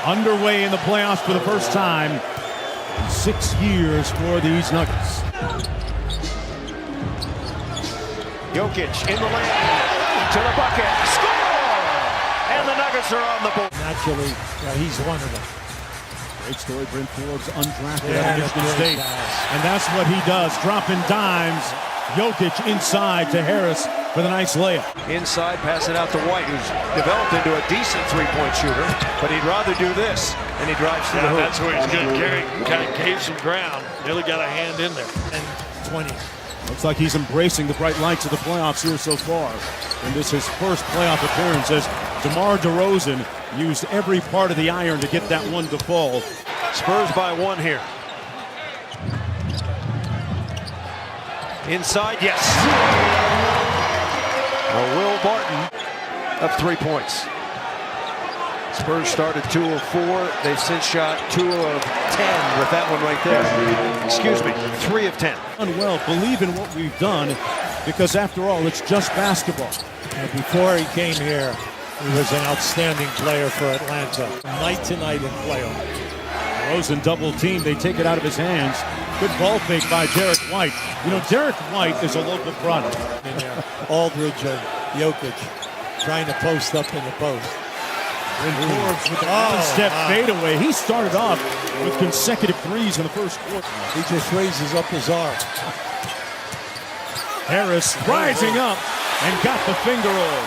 underway in the playoffs for the first time in 6 years for these Nuggets. Jokic in the lane, to the bucket, score! And the Nuggets are on the board. Naturally, he's one of them. Great story, Brent Forbes, undrafted out of Michigan State. And that's what he does, dropping dimes. Jokic inside to Harris for the nice layup. Inside, pass it out to White, who's developed into a decent three-point shooter, but he'd rather do this, and he drives to the hoop. That's where he's good. Gary kind of gave some ground. Nearly got a hand in there. And 20. Looks like he's embracing the bright lights of the playoffs here so far. And this is his first playoff appearance as DeMar DeRozan used every part of the iron to get that one to fall. Spurs by 1 here. Inside, yes. Will Barton up 3 points. Spurs started 2 of 4. They've since shot 2 of 10 with that one right there. Excuse me, 3 of 10. Well, believe in what we've done, because after all, it's just basketball. And before he came here, he was an outstanding player for Atlanta. Night to night in playoff. Rosen double team. They take it out of his hands. Good ball fake by Derek White. You know, Derek White is a local product. In there, Aldridge and Jokic trying to post up in the post. And Forbes with the one-step fadeaway. He started off with consecutive threes in the first quarter. He just raises up his arm. Harris rising up and got the finger roll.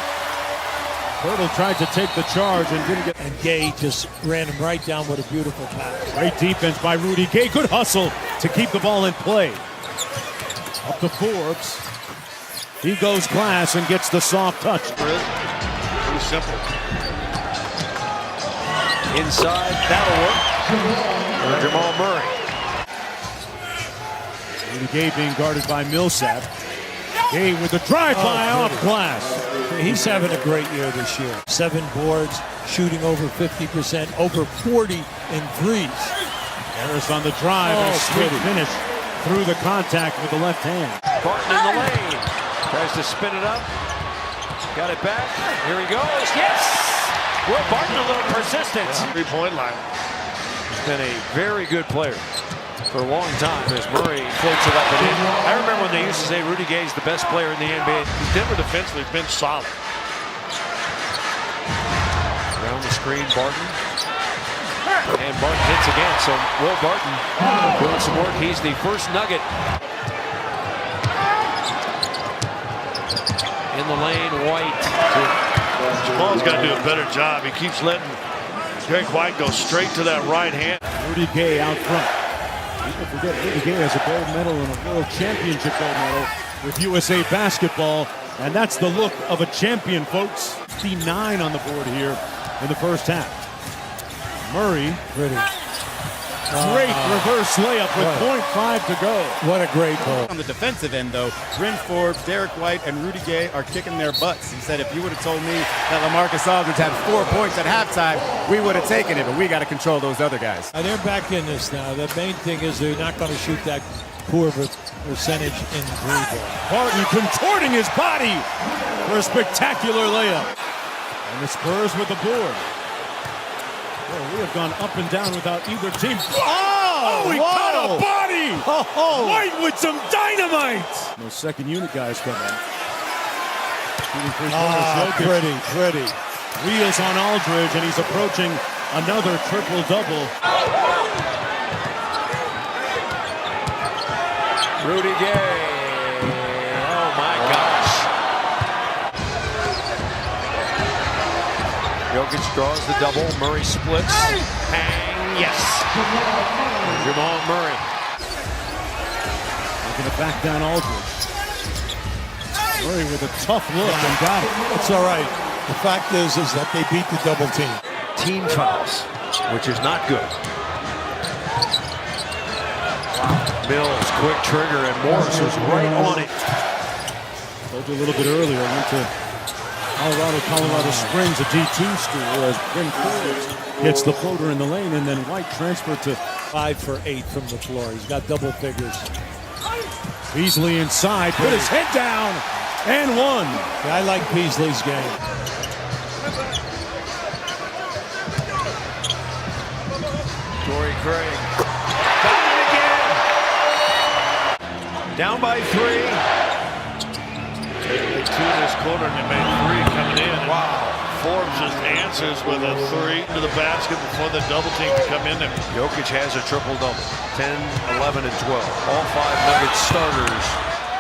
Pirtle tried to take the charge and didn't get. And Gay just ran him right down with a beautiful pass. Great defense by Rudy Gay. Good hustle to keep the ball in play. Up to Forbes. He goes glass and gets the soft touch. Pretty simple. Inside, that'll work. Jamal Murray. Rudy Gay being guarded by Millsap. Gay with the drive-by off glass. He's having a great year this year. 7 boards, shooting over 50%, over 40 in threes. Harris on the drive and a sweet finish through the contact with the left hand. Barton in the lane. Tries to spin it up. Got it back. Here he goes. Yes! Will Barton a little persistence. 3-point line. He's been a very good player for a long time as Murray floats it up and in. I remember when they used to say Rudy Gay's the best player in the NBA. Denver defensively has been solid. Around the screen, Barton. And Barton hits again. So Will Barton doing some work. He's the first Nugget. In the lane, White. Jamal's got to do a better job. He keeps letting Greg White go straight to that right hand. Rudy Gay out front. People forget Rudy Gay has a gold medal and a world championship gold medal with USA Basketball. And that's the look of a champion, folks. 59 on the board here in the first half. Murray. Great reverse layup with 0.5 to go. What a great goal. On the defensive end, though, Brent Forbes, Derek White, and Rudy Gay are kicking their butts. He said, if you would have told me that LaMarcus Aldridge had 4 points at halftime, we would have taken it, but we got to control those other guys. They're back in this now. The main thing is they're not going to shoot that poor percentage in three ball. Barton contorting his body for a spectacular layup. And the Spurs with the board. Well, we have gone up and down without either team. Oh, he caught a body! White with some dynamite! No second unit guys coming. Pretty. Wheels on Aldridge, and he's approaching another triple-double. Rudy Gay. Oh, my gosh. Jokic draws the double. Murray splits. Bang, yes. Jamal Murray. Looking to back down Aldridge. Murray with a tough look and got it. It's all right. The fact is that they beat the double team. Team fouls, which is not good. Mills, quick trigger, and Morris was right on it. Told you a little bit earlier, I went to Colorado Springs, a D2 school, as Brent Forbes gets the floater in the lane, and then White transferred to 5 for 8 from the floor. He's got double figures. Beasley inside, put his head down, and one. I like Beasley's game. Torrey Craig. Got it again. Down by 3. They two this quarter and they made 3 coming in. Wow. Forbes just answers with a 3 to the basket before the double team can come in there. Jokic has a triple-double. 10, 11, and 12. All 5 Nuggets starters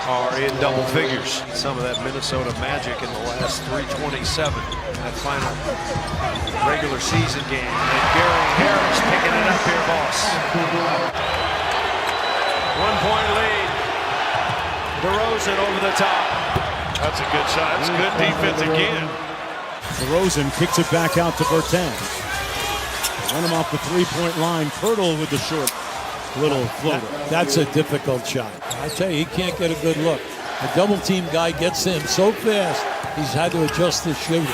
are in double figures. Some of that Minnesota magic in the last 3:27. That final regular season game. And Gary Harris picking it up here, boss. 1-point lead. DeRozan over the top. That's a good shot. That's good defense again. DeRozan kicks it back out to Bertans. Run him off the three-point line. Pirtle with the short little floater. That's a difficult shot. I tell you, he can't get a good look. The double-team guy gets in so fast, he's had to adjust his shooting.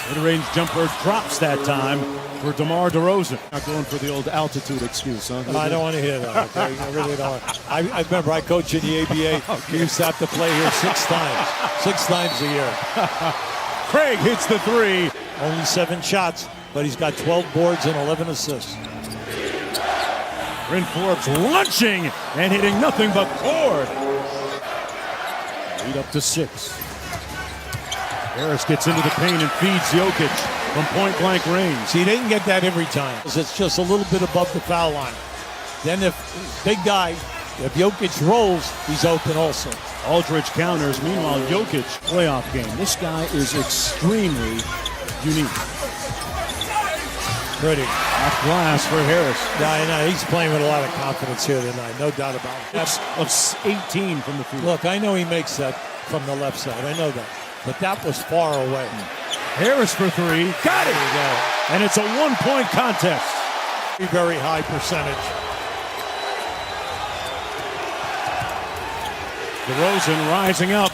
Mid-range jumper drops that time for DeMar DeRozan. Not going for the old altitude excuse, huh? I don't want to hear that. Okay? I really don't. I remember I coached in the ABA. We used to have to play here 6 times. 6 times a year. Craig hits the 3. Only 7 shots, but he's got 12 boards and 11 assists. Bryn Forbes lunching and hitting nothing but cord. Lead up to 6. Harris gets into the paint and feeds Jokic from point-blank range. See, they didn't get that every time. It's just a little bit above the foul line. Then if big guy, if Jokic rolls, he's open also. Aldridge counters. Meanwhile, Jokic, playoff game. This guy is extremely unique. Pretty. Off glass for Harris. Yeah, I know. He's playing with a lot of confidence here tonight. No doubt about it. That's of 18 from the field. Look, I know he makes that from the left side. I know that. But that was far away. Harris for 3. Got it! And it's a 1-point contest. Very high percentage. DeRozan rising up,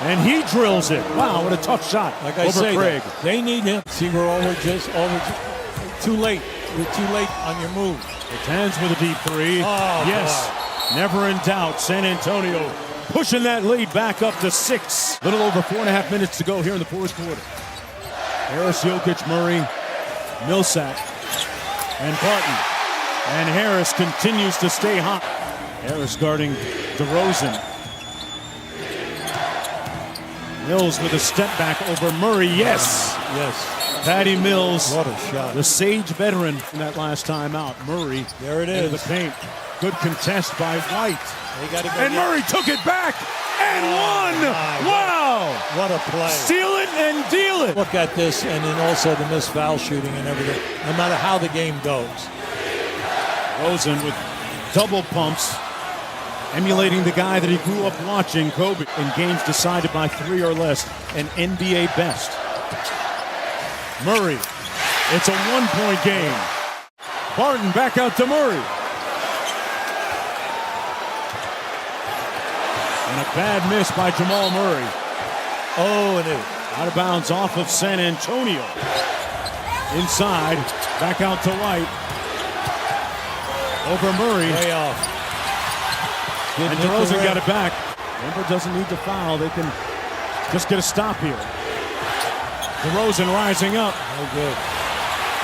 and he drills it. Wow, what a tough shot like I over say, Craig. They need him. See, we're always too late. You're too late on your move. Bertans with a deep 3. Oh, yes, boy. Never in doubt. San Antonio pushing that lead back up to 6. Little over 4.5 minutes to go here in the 4th quarter. Harris, Jokic, Murray, Millsap, and Barton. And Harris continues to stay hot. Harris guarding DeRozan. Mills with a step back over Murray. Yes. Yes. Patty Mills. What a shot. The sage veteran from that last time out. Murray. There it is. In the paint. Good contest by White. And Murray took it back and won. Wow. What a play. Steal it and deal it. Look at this, and then also the missed foul shooting and everything. No matter how the game goes. Rosen with double pumps, emulating the guy that he grew up watching, Kobe, in games decided by 3 or less, an NBA best. Murray, it's a 1-point game. Barton back out to Murray. And a bad miss by Jamal Murray. Oh, and it out of bounds off of San Antonio. Inside, back out to White. Over Murray. Way off. And DeRozan got it back. Denver doesn't need to foul. They can just get a stop here. DeRozan rising up. Oh, good.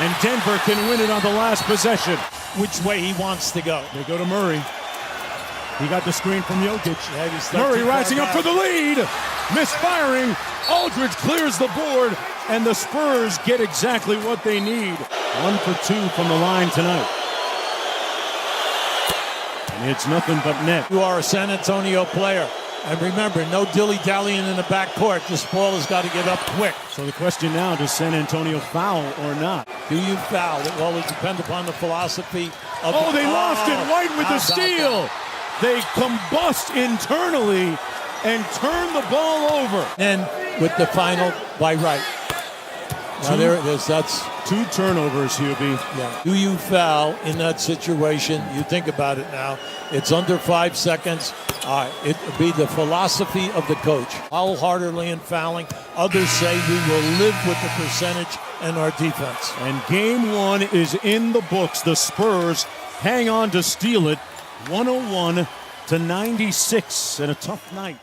And Denver can win it on the last possession. Which way he wants to go. They go to Murray. He got the screen from Jokic. Yeah, Murray rising up for the lead. Misfiring. Aldridge clears the board. And the Spurs get exactly what they need. 1 for 2 from the line tonight. And it's nothing but net. You are a San Antonio player. And remember, no dilly-dallying in the backcourt. This ball has got to get up quick. So the question now, does San Antonio foul or not? Do you foul? It will depend upon the philosophy of they lost it. White with the steal. They combust internally and turn the ball over. And with the final by Wright. Now there it is. That's 2 turnovers, Hubie. Yeah. Do you foul in that situation? You think about it now. It's under 5 seconds. It would be the philosophy of the coach. Wholeheartedly in fouling. Others say we will live with the percentage and our defense. And game 1 is in the books. The Spurs hang on to steal it. 101-96 and a tough night.